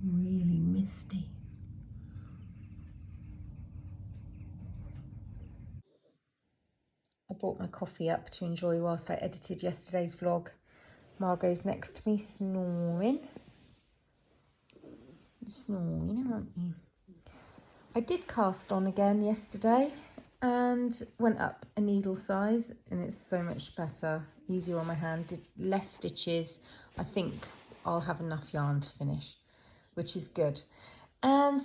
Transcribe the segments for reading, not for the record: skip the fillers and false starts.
really misty. I brought my coffee up to enjoy whilst I edited yesterday's vlog. Margot's next to me snoring. You're snoring, aren't you? I did cast on again yesterday and went up a needle size, and it's so much better, easier on my hand, did less stitches. I think I'll have enough yarn to finish, which is good. And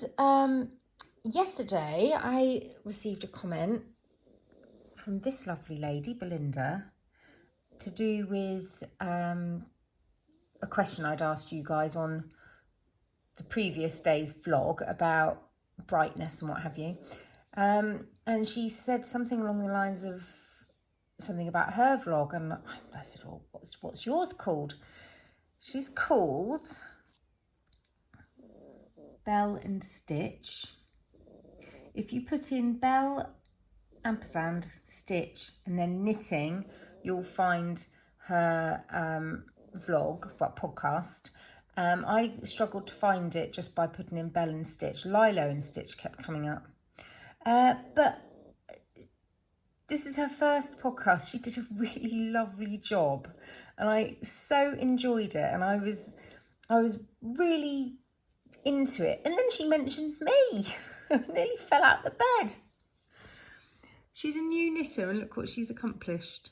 yesterday I received a comment from this lovely lady, Belinda, to do with a question I'd asked you guys on the previous day's vlog about brightness and what have you. And she said something along the lines of something about her vlog, and I said, well, what's yours called? She's called Bell and Stitch. If you put in Bell ampersand Stitch and then knitting, you'll find her vlog, well, podcast. I struggled to find it just by putting in Bell and Stitch. Lilo and Stitch kept coming up. But this is her first podcast. She did a really lovely job, and I so enjoyed it, and I was really into it. And then she mentioned me. I nearly fell out the bed. She's a new knitter, and look what she's accomplished.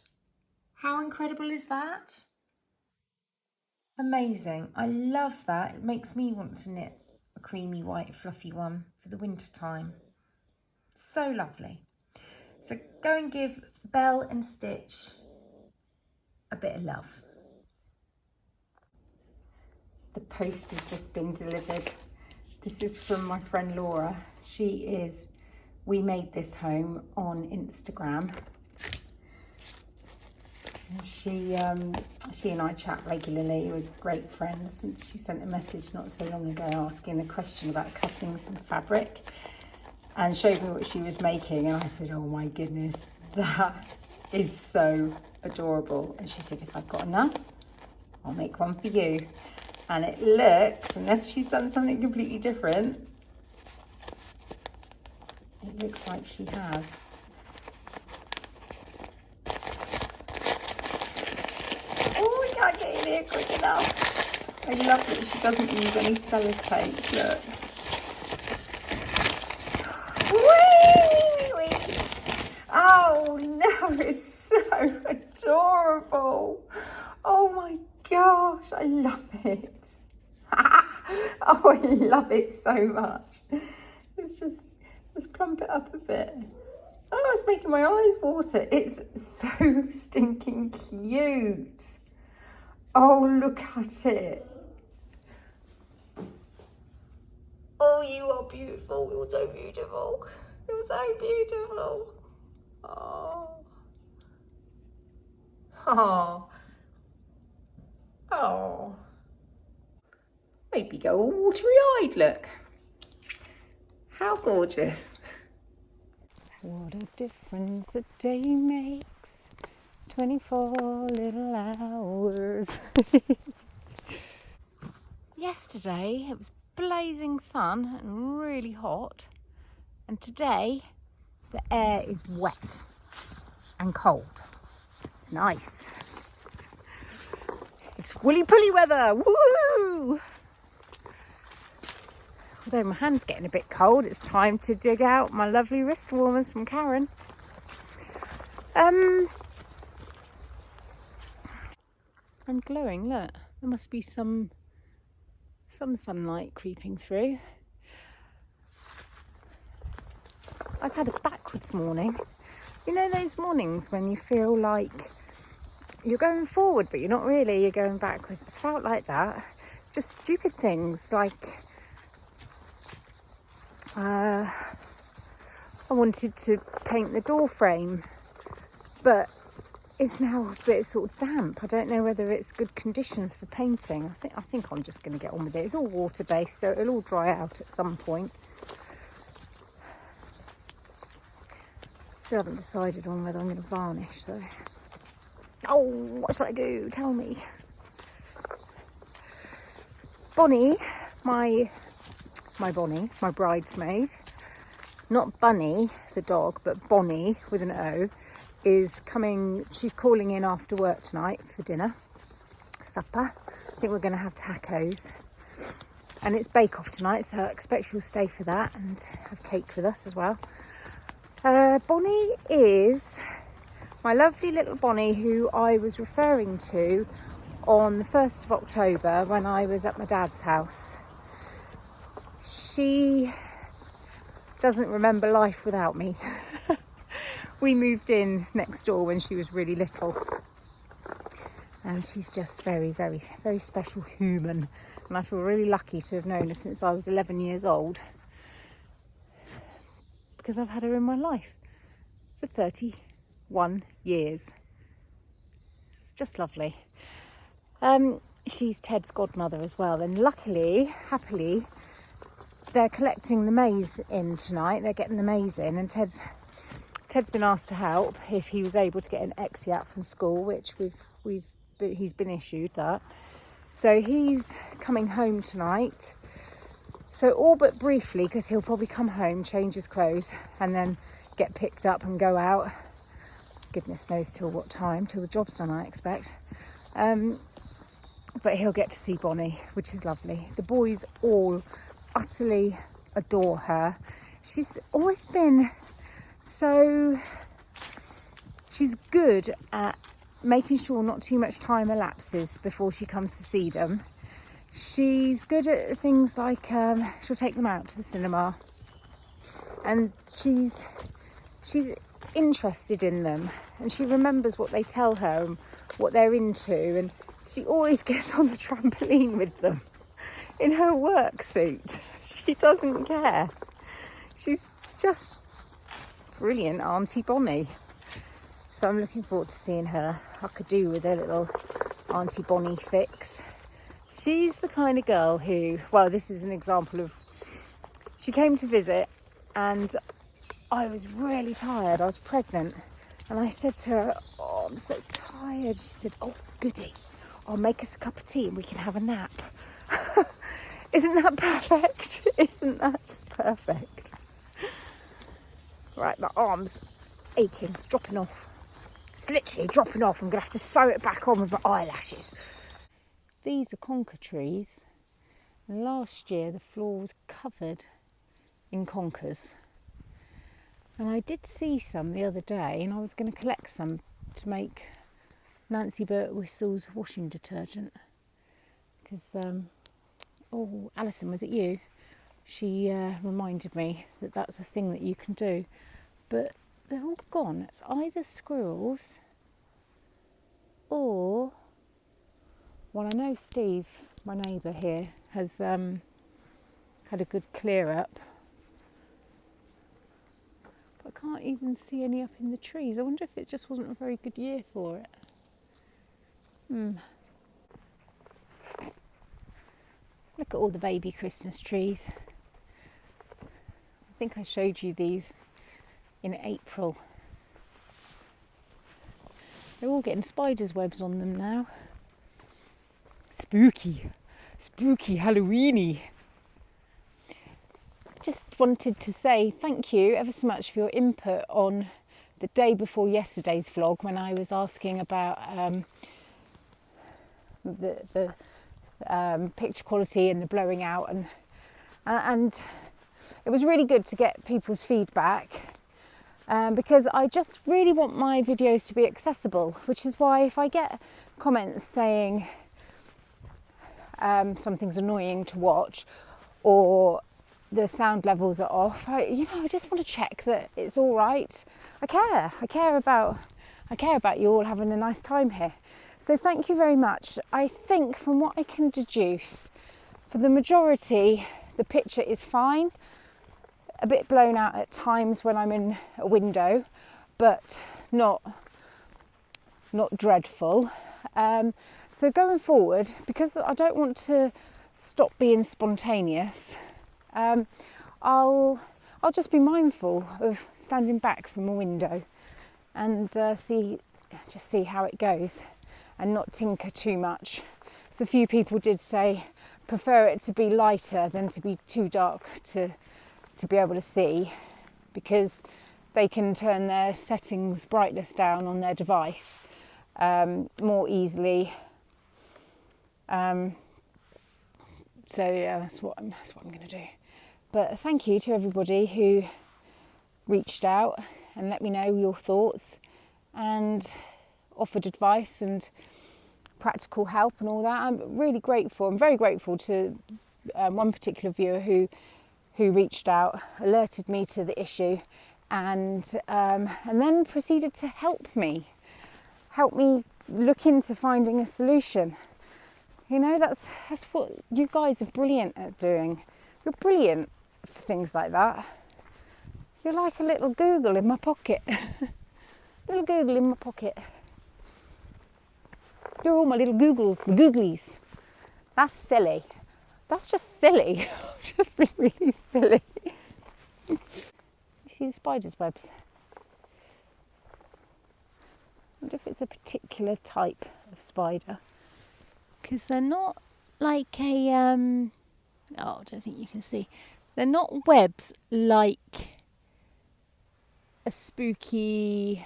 How incredible is that? Amazing. I love that. It makes me want to knit a creamy white fluffy one for the winter time. So lovely. So go and give Bell and Stitch a bit of love. The post has just been delivered. This is from my friend Laura. We made this home on Instagram. She and I chat regularly, we're great friends, and she sent a message not so long ago asking a question about cutting some fabric and showed me what she was making, and I said, oh my goodness, that is so adorable. And she said, if I've got enough, I'll make one for you. And it looks, unless she's done something completely different, it looks like she has. I can't get in here quick enough. I love that she doesn't use any sellotape. Look. Whee! Oh no, it's so adorable. Oh my gosh, I love it. Oh, I love it so much. Let's plump it up a bit. Oh, it's making my eyes water. It's so stinking cute. Oh, look at it. Oh, you are beautiful. You're so beautiful. You're so beautiful. Oh. Oh. Oh. Maybe go all watery-eyed, look. How gorgeous. What a difference a day makes. 24 little hours. Yesterday it was blazing sun and really hot, and today the air is wet and cold. It's nice. It's woolly pully weather. Woo! Although my hand's getting a bit cold, it's time to dig out my lovely wrist warmers from Karen. I'm glowing, look. There must be some sunlight creeping through. I've had a backwards morning. You know those mornings when you feel like you're going forward, but you're not really, you're going backwards. It's felt like that. Just stupid things like I wanted to paint the door frame, but it's now a bit sort of damp. I don't know whether it's good conditions for painting. I think I'm just going to get on with it. It's all water based, so it'll all dry out at some point. Still haven't decided on whether I'm going to varnish, so. Oh, what shall I do? Tell me. Bonnie, my Bonnie, my bridesmaid, not Bunny, the dog, but Bonnie with an O, is coming. She's calling in after work tonight for dinner, supper. I think we're going to have tacos. And it's Bake Off tonight, so I expect she'll stay for that and have cake with us as well. Bonnie is my lovely little Bonnie who I was referring to on the 1st of October when I was at my dad's house. She doesn't remember life without me. We moved in next door when she was really little. And she's just very, very, very special human. And I feel really lucky to have known her since I was 11 years old. Because I've had her in my life for 31 years. It's just lovely. She's Ted's godmother as well. And luckily, happily, they're collecting the maize in tonight. They're getting the maize in. And Ted's been asked to help if he was able to get an exeat from school, which he's been issued that. So he's coming home tonight. So all but briefly, because he'll probably come home, change his clothes, and then get picked up and go out. Goodness knows till what time, till the job's done, I expect. But he'll get to see Bonnie, which is lovely. The boys all utterly adore her. She's always been so... She's good at making sure not too much time elapses before she comes to see them. She's good at things like she'll take them out to the cinema, and she's interested in them, and she remembers what they tell her and what they're into, and she always gets on the trampoline with them in her work suit. She doesn't care. She's just brilliant, Auntie Bonnie. So I'm looking forward to seeing her. I could do with a little Auntie Bonnie fix. She's the kind of girl who, well, this is an example of, she came to visit and I was really tired. I was pregnant. And I said to her, oh, I'm so tired. She said, oh, goody. I'll make us a cup of tea and we can have a nap. Isn't that perfect? Isn't that just perfect? Right, my arm's aching. It's dropping off. It's literally dropping off. I'm going to have to sew it back on with my eyelashes. These are conker trees. And last year the floor was covered in conkers. And I did see some the other day, and I was going to collect some to make Nancy Birtwhistle's washing detergent. Because, Alison, was it you? She reminded me that that's a thing that you can do. But they're all gone. It's either squirrels or, well, I know Steve, my neighbour here, has had a good clear up. But I can't even see any up in the trees. I wonder if it just wasn't a very good year for it. Look at all the baby Christmas trees. I think I showed you these in April. They're all getting spiders' webs on them now. Spooky Halloweeny. Just wanted to say thank you ever so much for your input on the day before yesterday's vlog when I was asking about the picture quality and the blurring out, and it was really good to get people's feedback. Because I just really want my videos to be accessible, which is why if I get comments saying something's annoying to watch or the sound levels are off, I just want to check that it's all right. I care about you all having a nice time here. So thank you very much. I think from what I can deduce, for the majority, the picture is fine. A bit blown out at times when I'm in a window, but not dreadful. So going forward, because I don't want to stop being spontaneous, I'll just be mindful of standing back from a window and see how it goes and not tinker too much. So a few people did say prefer it to be lighter than to be too dark to be able to see, because they can turn their settings brightness down on their device more easily. So yeah, that's what I'm going to do. But thank you to everybody who reached out and let me know your thoughts and offered advice and practical help and all that. I'm really grateful. I'm very grateful to one particular viewer who reached out, alerted me to the issue, and then proceeded to help me look into finding a solution. You know, that's what you guys are brilliant at doing. You're brilliant for things like that. You're like a little Google in my pocket. Little Google in my pocket. You're all my little Googles, my Googlies. That's silly. That's just silly. I've just been really silly. You see the spider's webs? I wonder if it's a particular type of spider. Because they're not like a, I don't think you can see. They're not webs like a spooky,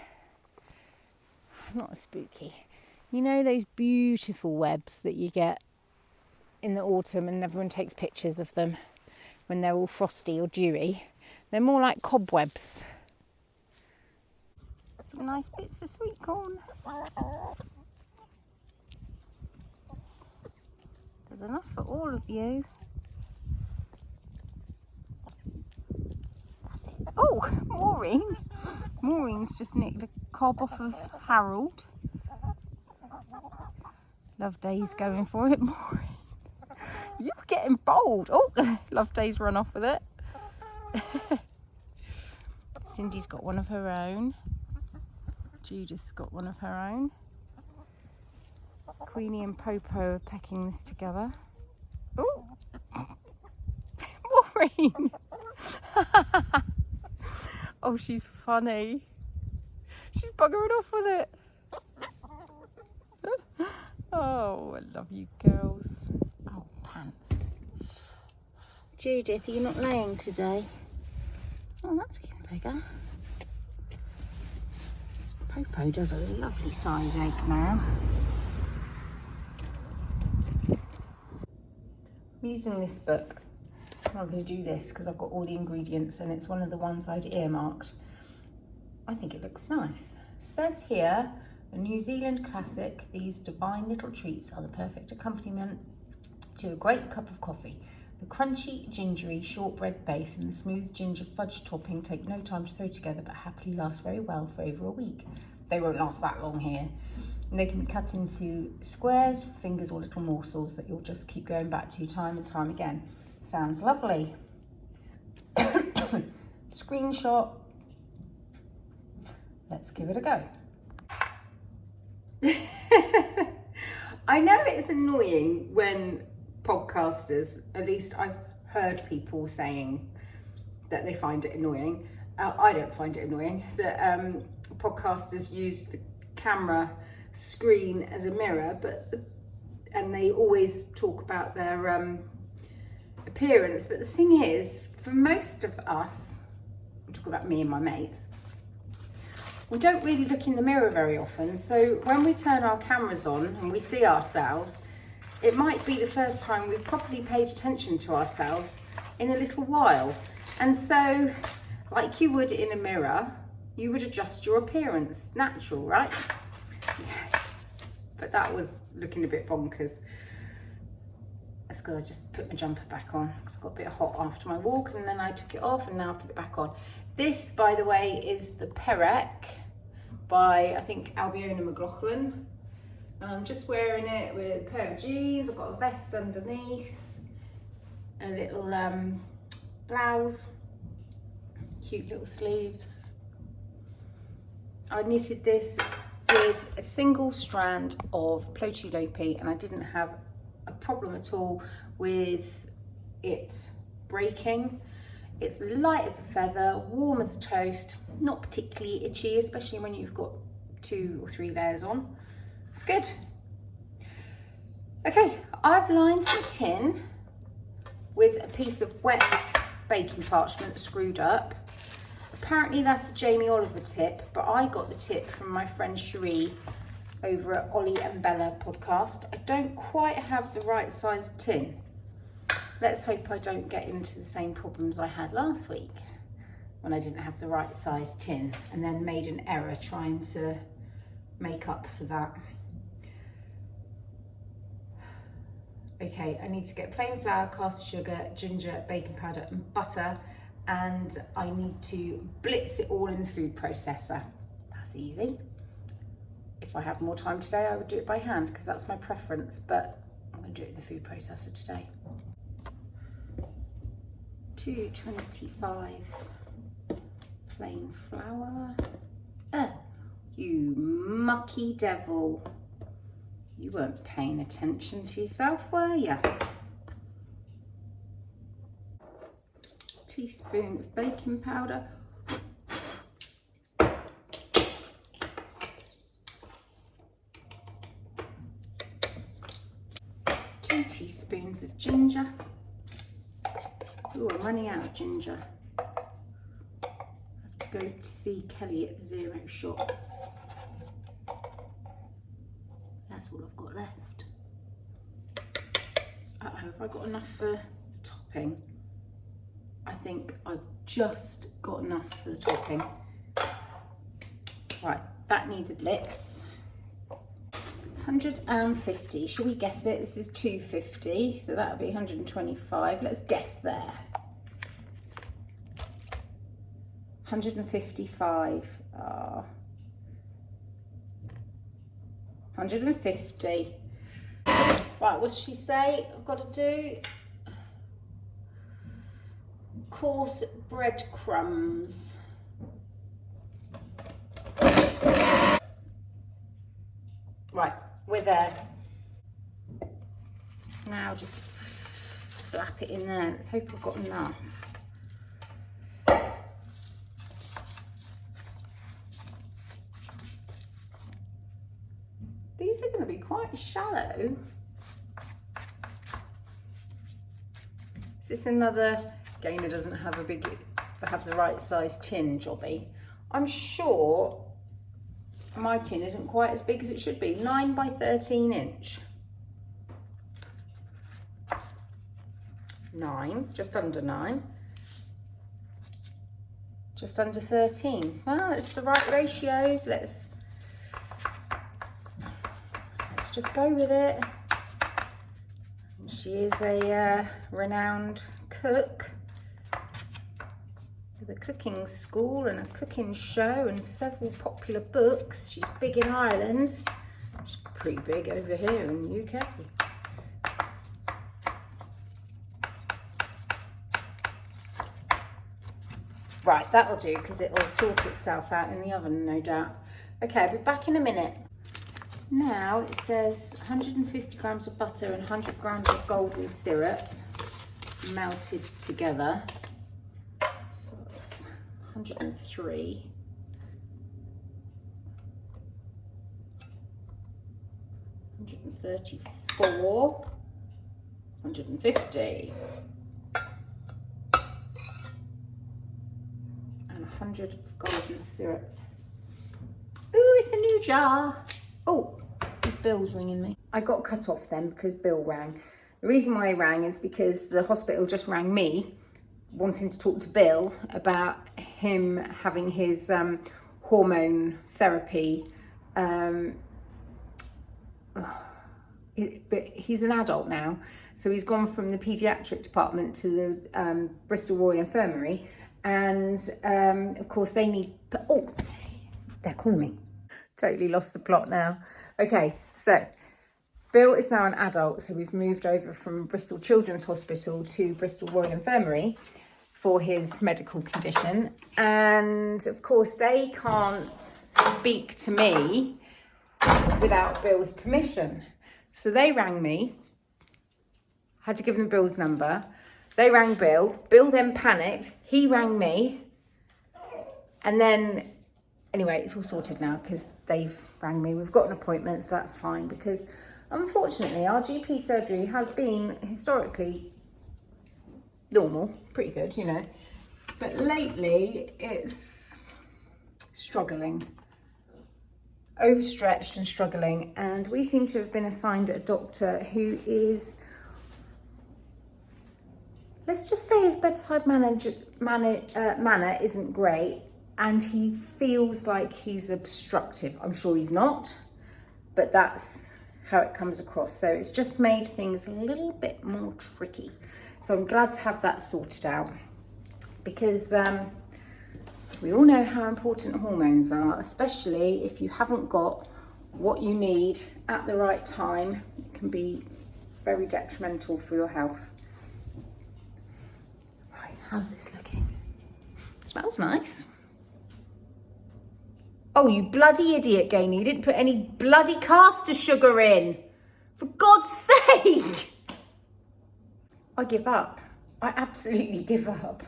not a spooky. You know those beautiful webs that you get in the autumn and everyone takes pictures of them when they're all frosty or dewy? They're more like cobwebs. Some nice bits of sweet corn. There's enough for all of you. That's it. Oh, Maureen. Maureen's just nicked a cob off of Harold. Loveday's going for it, Maureen. You're getting bold. Oh, Loveday's run off with it. Cindy's got one of her own. Judith's got one of her own. Queenie and Popo are pecking this together. Oh, Maureen. Oh, she's funny. She's buggering off with it. Oh, I love you girls. Oh, pants. Judith, are you not laying today? Oh, that's getting bigger. Popo does a lovely size egg now. I'm using this book. I'm going to do this because I've got all the ingredients and it's one of the ones I'd earmarked. I think it looks nice. It says here, a New Zealand classic, these divine little treats are the perfect accompaniment to a great cup of coffee. The crunchy, gingery shortbread base and the smooth ginger fudge topping take no time to throw together but happily last very well for over a week. They won't last that long here. And they can be cut into squares, fingers or little morsels that you'll just keep going back to time and time again. Sounds lovely. Screenshot. Let's give it a go. I know it's annoying when podcasters, at least I've heard people saying that they find it annoying. I don't find it annoying that podcasters use the camera screen as a mirror, and they always talk about their appearance. But the thing is, for most of us, I'm talking about me and my mates, we don't really look in the mirror very often. So when we turn our cameras on and we see ourselves, it might be the first time we've properly paid attention to ourselves in a little while. And so, like you would in a mirror, you would adjust your appearance. Natural, right? But that was looking a bit bonkers. That's because I just put my jumper back on because I got a bit hot after my walk and then I took it off and now I put it back on. This, by the way, is the Perec by, I think, Albiona McLaughlin. And I'm just wearing it with a pair of jeans. I've got a vest underneath, a little blouse, cute little sleeves. I knitted this with a single strand of Plotulopi and I didn't have a problem at all with it breaking. It's light as a feather, warm as toast, not particularly itchy, especially when you've got 2 or 3 layers on. It's good. Okay, I've lined the tin with a piece of wet baking parchment screwed up. Apparently that's a Jamie Oliver tip, but I got the tip from my friend Cherie over at Ollie and Bella podcast. I don't quite have the right size tin. Let's hope I don't get into the same problems I had last week when I didn't have the right size tin and then made an error trying to make up for that. Okay, I need to get plain flour, caster sugar, ginger, baking powder and butter, and I need to blitz it all in the food processor. That's easy. If I had more time today, I would do it by hand because that's my preference, but I'm going to do it in the food processor today. 225 plain flour. You mucky devil. You weren't paying attention to yourself, were you? Teaspoon of baking powder. 2 teaspoons of ginger. Ooh, I'm running out of ginger. I have to go to see Kelly at the Zero shop. That's all I've got left. Have I got enough for the topping? I think I've just got enough for the topping. Right, that needs a blitz. 150, should we guess it? This is 250, so that'll be 125. Let's guess there. 155. 150. Right, what's she say? I've got to do coarse breadcrumbs. Right, we're there. Now just flap it in there. Let's hope I've got enough. These are going to be quite shallow. Is this another Gainer doesn't have the right size tin jobby? I'm sure my tin isn't quite as big as it should be. 9 by 13 inch. 9, just under 9. Just under 13. Well, it's the right ratios. Let's just go with it. She is a renowned cook with a cooking school and a cooking show and several popular books. She's big in Ireland. She's pretty big over here in the UK. Right, that'll do because it'll sort itself out in the oven, no doubt. Okay, I'll be back in a minute. Now it says 150 grams of butter and 100 grams of golden syrup melted together. So it's 103. 134. 150. And 100 of golden syrup. Ooh, it's a new jar. Oh, his Bill's ringing me. I got cut off then because Bill rang. The reason why he rang is because the hospital just rang me wanting to talk to Bill about him having his hormone therapy. But he's an adult now, so he's gone from the paediatric department to the Bristol Royal Infirmary, and of course they need. Oh, they're calling me. Totally lost the plot now. Okay, so Bill is now an adult, so we've moved over from Bristol Children's Hospital to Bristol Royal Infirmary for his medical condition, and of course they can't speak to me without Bill's permission. So they rang me, had to give them Bill's number. They rang Bill. Bill then panicked. He rang me. And then, anyway, it's all sorted now because they've rang me. We've got an appointment, so that's fine because Unfortunately, our GP surgery has been historically normal, pretty good, you know. But lately, it's struggling. Overstretched and struggling. And we seem to have been assigned a doctor who is, let's just say his bedside manner isn't great. And he feels like he's obstructive. I'm sure he's not, but that's how it comes across. So it's just made things a little bit more tricky. So I'm glad to have that sorted out, because we all know how important hormones are, especially if you haven't got what you need at the right time. It can be very detrimental for your health. Right, how's this looking? Smells nice. Oh, you bloody idiot, Gaynor. You didn't put any bloody caster sugar in. For God's sake. I give up. I absolutely give up.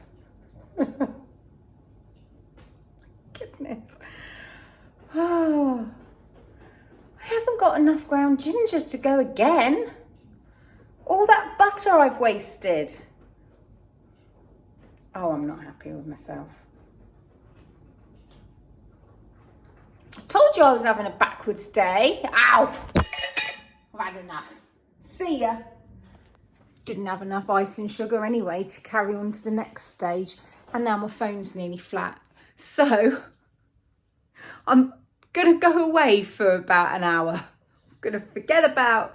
Goodness. Oh, I haven't got enough ground gingers to go again. All that butter I've wasted. Oh, I'm not happy with myself. I told you I was having a backwards day. Ow! I've had enough. See ya. Didn't have enough ice and sugar anyway to carry on to the next stage. And now my phone's nearly flat. So I'm going to go away for about an hour. I'm going to forget about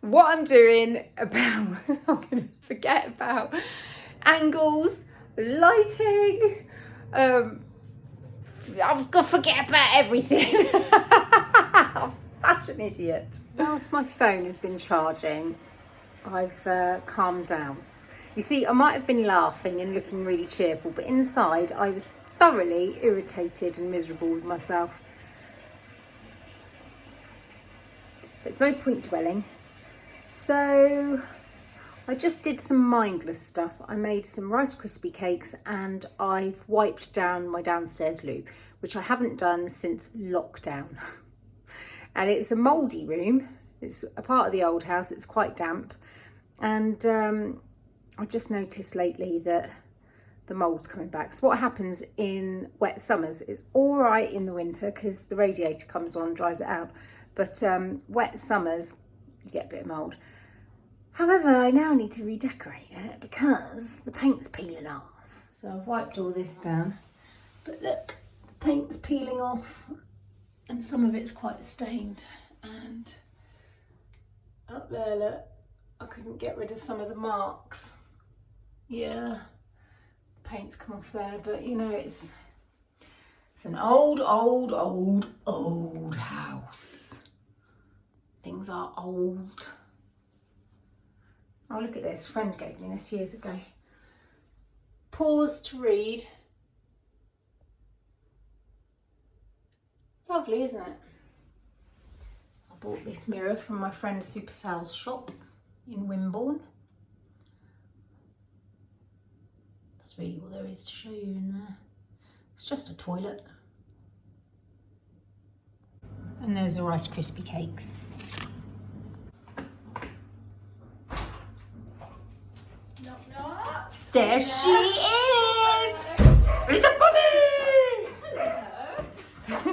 what I'm doing. I'm going to forget about angles, lighting. I'm going to forget about everything. I'm such an idiot. Whilst my phone has been charging, I've calmed down. You see, I might have been laughing and looking really cheerful, but inside I was thoroughly irritated and miserable with myself. There's no point dwelling. So I just did some mindless stuff. I made some Rice Krispie cakes and I've wiped down my downstairs loo, which I haven't done since lockdown. And it's a mouldy room. It's a part of the old house. It's quite damp. And I just noticed lately that the mould's coming back. So what happens in wet summers is all right in the winter because the radiator comes on, dries it out. But wet summers, you get a bit of mould. However, I now need to redecorate it because the paint's peeling off. So I've wiped all this down. But look, the paint's peeling off and some of it's quite stained. And up there, look, I couldn't get rid of some of the marks. Yeah, the paint's come off there, but you know, it's an old house. Things are old. Oh, look at this. A friend gave me this years ago. Pause to read. Lovely, isn't it? I bought this mirror from my friend Super Sal's shop in Wimborne. That's really all there is to show you in there. It's just a toilet. And there's the Rice Krispie cakes. Knock, knock. There she is! It's a bunny! Hello.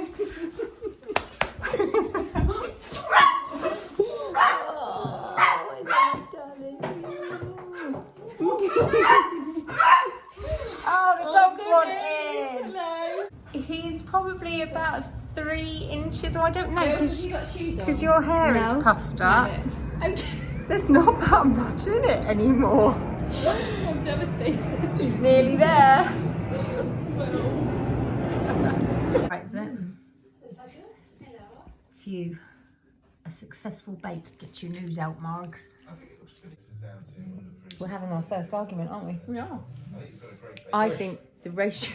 Oh, the dogs want in. Hello. He's probably about 3 inches, or I don't know, Have you got shoes on? because your hair is puffed up. Okay. There's not that much in it anymore. I'm devastated. He's nearly there. Right, is it? Phew. A successful bait. Get your news out, Margs. We're having our first argument, aren't we? We are. I think the ratio...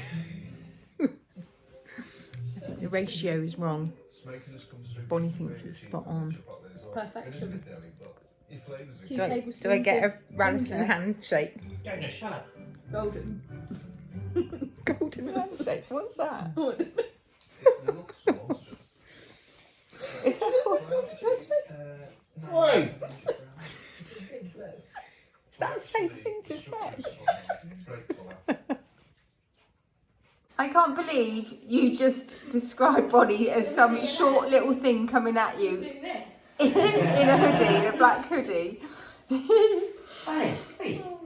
the ratio is wrong. Bonnie thinks it's spot on. Perfection. Do I get a Rallison handshake? Don't shut up. Golden. Golden handshake? What's that? Is that what? Oi! Is that a safe thing to say? I can't believe you just described Bonnie as some short little thing coming at you in a hoodie, in a black hoodie. Hey, hey.